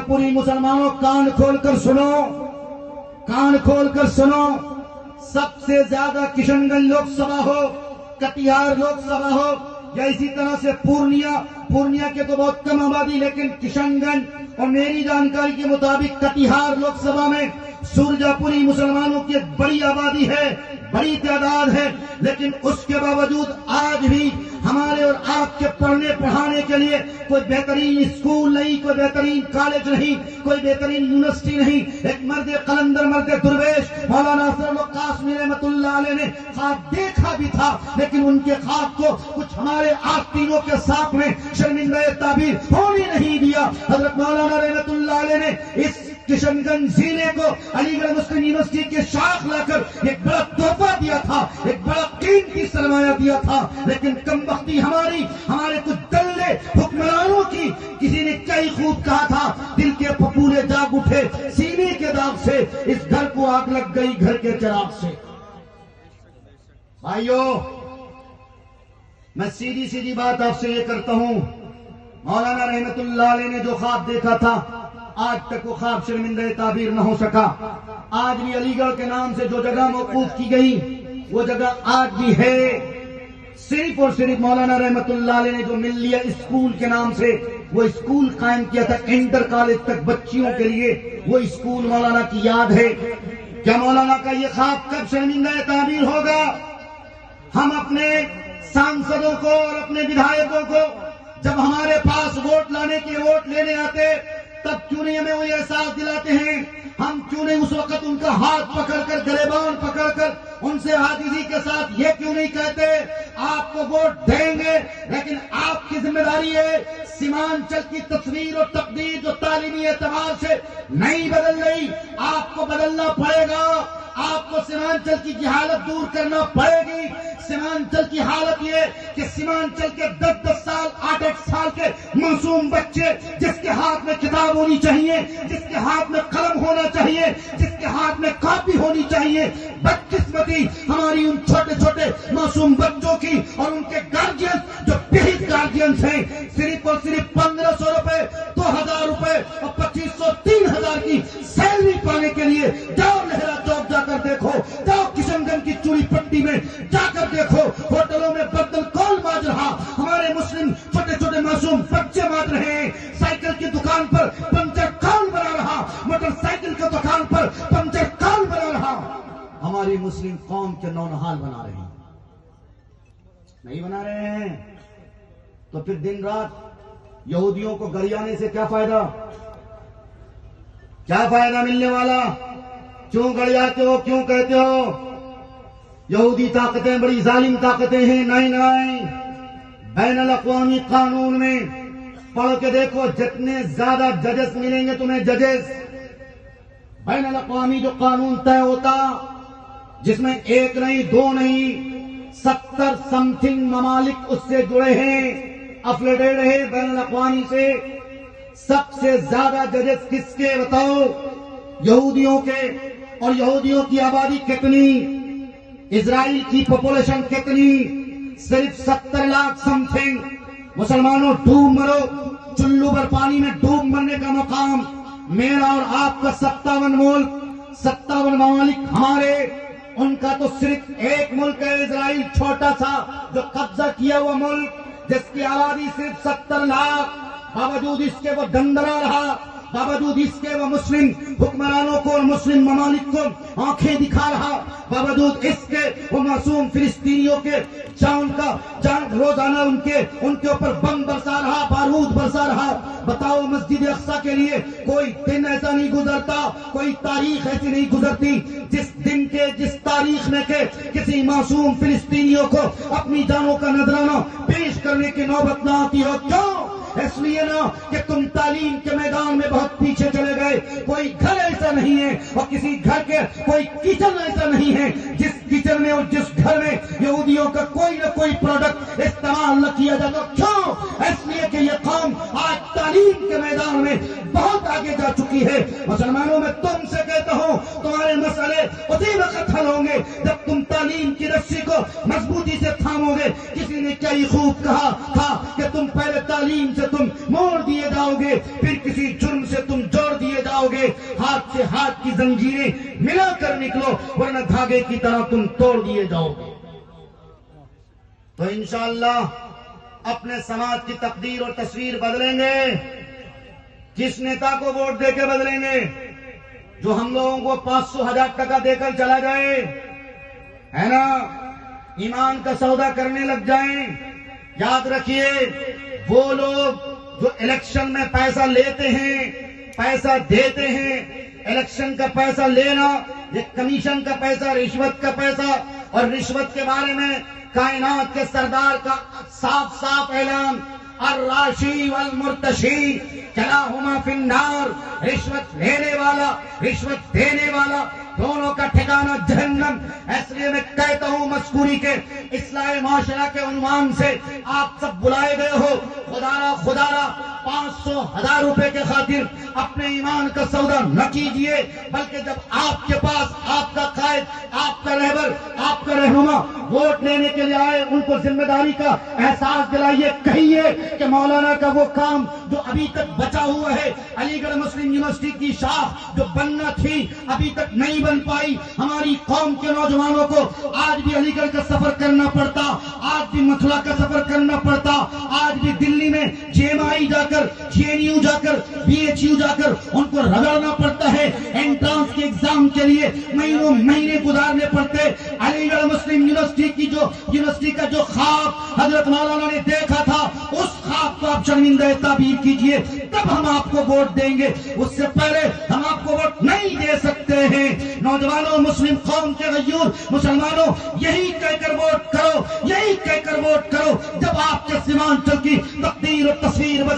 پوری مسلمانوں کان کھول کر سنو، کان کھول کر سنو، سب سے زیادہ کشن گنج لوک سبھا ہو، کٹیہار لوک سبھا ہو یا اسی طرح سے پورنیا کے تو بہت کم آبادی، لیکن کشن گنج اور میری جانکاری کے مطابق کٹیہار لوک سبھا میں سورجا پوری مسلمانوں کی ایک بڑی آبادی ہے، بڑی تعداد ہے، لیکن اس کے باوجود آج بھی ہمارے اور آپ کے پڑھنے پڑھانے کے لیے کوئی بہترین اسکول نہیں، کوئی بہترین کالج نہیں، کوئی بہترین یونیورسٹی نہیں۔ ایک مرد قلندر، مرد درویش مولانا ناصر القاسمی رحمۃ اللہ علیہ نے خواب دیکھا بھی تھا، لیکن ان کے خواب کو کچھ ہمارے آستینوں کے سامنے شرمندہ تعبیر ہونے نہیں دیا۔ حضرت مولانا رحمۃ اللہ علیہ نے اس کشن گنج ضلع کو علی گڑھ مسلم یونیورسٹی کے شاخ لا کر ایک بڑا تحفہ دیا تھا، ایک بڑا قیمتی سرمایہ دیا تھا، لیکن کم وقتی ہمارے کچھ دلے حکمرانوں کی، کسی نے کئی خوب کہا تھا، دل کے پھپھولے جاگ اٹھے سینے کے داغ سے، اس گھر کو آگ لگ گئی گھر کے چراغ سے۔ بھائیو، میں سیدھی بات آپ سے یہ کرتا ہوں، مولانا رحمت اللہ علیہ نے جو خواب دیکھا تھا آج تک وہ خواب شرمندہ تعبیر نہ ہو سکا۔ آج بھی علی گڑھ کے نام سے جو جگہ موقوف کی گئی وہ جگہ آج بھی ہے، صرف اور صرف مولانا رحمت اللہ علیہ نے جو ملیہ اسکول کے نام سے وہ اسکول قائم کیا تھا انٹر کالج تک بچیوں کے لیے، وہ اسکول مولانا کی یاد ہے۔ کیا مولانا کا یہ خواب کب شرمندہ تعبیر ہوگا؟ ہم اپنے سانسدوں کو اور اپنے ودھایکوں کو جب ہمارے پاس ووٹ لانے کے ووٹ لینے آتے تب کیوں نہیں ہمیں وہ احساس دلاتے ہیں؟ ہم کیوں نہیں اس وقت ان کا ہاتھ پکڑ کر، گریبان پکڑ کر ان سے عاجزی کے ساتھ یہ کیوں نہیں کہتے آپ کو ووٹ دیں گے، لیکن آپ کی ذمہ داری ہے سیمانچل کی تصویر اور تقدیر جو تعلیمی اعتبار سے نہیں بدل رہی، آپ کو بدلنا پڑے گا۔ آپ کو سیمانچل کی جہالت دور کرنا پڑے گی۔ سیمانچل کی حالت یہ کہ سیمانچل کے 10 سال 8 سال کے معصوم بچے جس کے ہاتھ میں کتاب ہونی چاہیے، جس کے ہاتھ میں قلم ہونا چاہیے، جس کے ہاتھ میں کاپی ہونی چاہیے، بدقسمتی ہماری ان چھوٹے چھوٹے معصوم بچوں کی اور ان کے گارجینز جو بہت گارجینز ہیں، صرف اور صرف 1500 روپے، 2000 روپے اور 2500 3000 کی سیلری پانے کے لیے جاؤ لہرا چوک جا کر دیکھو، جاؤ کشن گنج کی چوڑی پٹی میں جا کر دیکھو، ہوٹلوں میں برتن کون مانج رہا؟ ہمارے مسلم چھوٹے چھوٹے معصوم بچے مانج رہے ہیں۔ سائیکل کی دکان پر پنچر کون بنا رہا؟ موٹر سائیکل کی دکان پر پنچر کون بنا رہا؟ ہماری مسلم قوم کے نونہال بنا رہے ہیں، نہیں بنا رہے ہیں تو پھر دن رات یہودیوں کو گریانے سے کیا فائدہ؟ کیا فائدہ ملنے والا؟ کیوں گڑیاتے ہو؟ کیوں کہتے ہو یہودی طاقتیں بڑی ظالم طاقتیں ہیں؟ نہیں، بین الاقوامی قانون میں پڑھ کے دیکھو، جتنے زیادہ ججز ملیں گے تمہیں ججز، بین الاقوامی جو قانون طے ہوتا جس میں 1 نہیں 2 نہیں 70 سم تھنگ ممالک اس سے جڑے ہیں، افلیٹڈ ہے بین الاقوامی سے۔ سب سے زیادہ ججز کس کے بتاؤ؟ یہودیوں کے۔ اور یہودیوں کی آبادی کتنی؟ اسرائیل کی پاپولیشن کتنی؟ صرف 70 لاکھ سم تھنگ۔ مسلمانوں ڈوب مرو، چلو بھر پانی میں ڈوب مرنے کا مقام میرا اور آپ کا 57 ملک، 57 ممالک ہمارے، ان کا تو صرف ایک ملک ہے اسرائیل، چھوٹا سا جو قبضہ کیا ہوا ملک جس کی آبادی صرف 70 لاکھ، باوجود اس کے وہ دندرا رہا، باوجود اس کے وہ مسلم حکمرانوں کو اور مسلم ممالک کو آنکھیں دکھا رہا، باوجود اس کے وہ معصوم فلسطینیوں کے جان روزانہ ان کے اوپر بم برسا رہا، بارود برسا رہا۔ بتاؤ مسجد اقصی کے لیے کوئی دن ایسا نہیں گزرتا، کوئی تاریخ ایسی نہیں گزرتی جس تاریخ میں کہ کسی معصوم فلسطینیوں کو اپنی جانوں کا نذرانہ پیش کرنے کی نوبت نہ آتی ہو۔ کیوں؟ اس لیے نہ کہ تم تعلیم کے میدان میں بہت پیچھے چلے گئے۔ کوئی گھر ایسا نہیں ہے اور کسی گھر کے کوئی کچن ایسا نہیں ہے جس کچن میں اور جس گھر میں یہودیوں کا کوئی نہ کوئی پروڈکٹ استعمال نہ کیا جاتا۔ کیوں؟ اس لیے کہ یہ قوم آج تعلیم کے میدان میں بہت آگے جا چکی ہے۔ مسلمانوں میں تم سے کہتا ہوں تمہارے مسئلے اسی وقت حل ہوں گے جب تم تعلیم کی رسی کو مضبوطی سے تھامو گے۔ کسی نے کیا ہی خوب کہا تھا کہ تم پہلے تعلیم سے تم موڑ دیے جاؤ گے، پھر کسی جرم سے تم ہاتھ سے ہاتھ کی زنجیریں ملا کر نکلو، ورنہ دھاگے کی طرح تم توڑ دیے جاؤ گے۔ تو انشاءاللہ اپنے سماج کی تقدیر اور تصویر بدلیں گے، کس نیتا کو ووٹ دے کے بدلیں گے؟ جو ہم لوگوں کو 500,000 ٹکا دے کر چلا جائے، ہے نا، ایمان کا سودا کرنے لگ جائیں۔ یاد رکھیے، وہ لوگ جو الیکشن میں پیسہ لیتے ہیں، پیسہ دیتے ہیں، الیکشن کا پیسہ لینا، یہ کمیشن کا پیسہ، رشوت کا پیسہ، اور رشوت کے بارے میں کائنات کے سردار کا صاف صاف اعلان، الراشی والمرتشی کلاہما فی النار، رشوت لینے والا، رشوت دینے والا، دونوں کا ٹھکانہ جہنم۔ اس لیے میں کہتا ہوں مذکوری کے اصلاح معاشرہ کے عنوان سے آپ سب بلائے گئے ہو، خدا را 500,000 روپے کے خاطر اپنے ایمان کا سودا نہ کیجئے، بلکہ جب آپ کے پاس آپ کا قائد، آپ کا رہبر، آپ کا رہنما ووٹ لینے کے لیے آئے، ان کو ذمہ داری کا احساس دلائیے، کہیے کہ مولانا کا وہ کام جو ابھی تک بچا ہوا ہے، علی گڑھ مسلم یونیورسٹی کی شاخ جو بننا تھی ابھی تک نہیں بن پائی، ہماری قوم کے نوجوانوں کو آج بھی علی گڑھ کا سفر کرنا پڑتا، آج بھی متھرا کا سفر کرنا پڑتا، آج بھی دلی میں جے ایم آئی جا کر، جے این یو جا کر، بی ایچ یو جا کر ان کو رگڑنا پڑتا ہے، انٹرانس کے ایگزام کے لیے مہینوں مہینے گزارنے پڑتے۔ علی گڑھ مسلم یونیورسٹی کا جو خواب حضرت مولانا نے دیکھا تھا، اس خواب کو آپ شرمندہ تعبیر کیجئے، تب ہم آپ کو ووٹ دیں گے، اس سے پہلے ہم آپ کو ووٹ نہیں دے سکتے ہیں۔ نوجوانوں، مسلم قوم کے غیور مسلمانوں، یہی کہہ کر ووٹ کرو، یہی کہہ کر ووٹ کرو، جب آپ کے سیمانچل کی تقدیر اور تصویر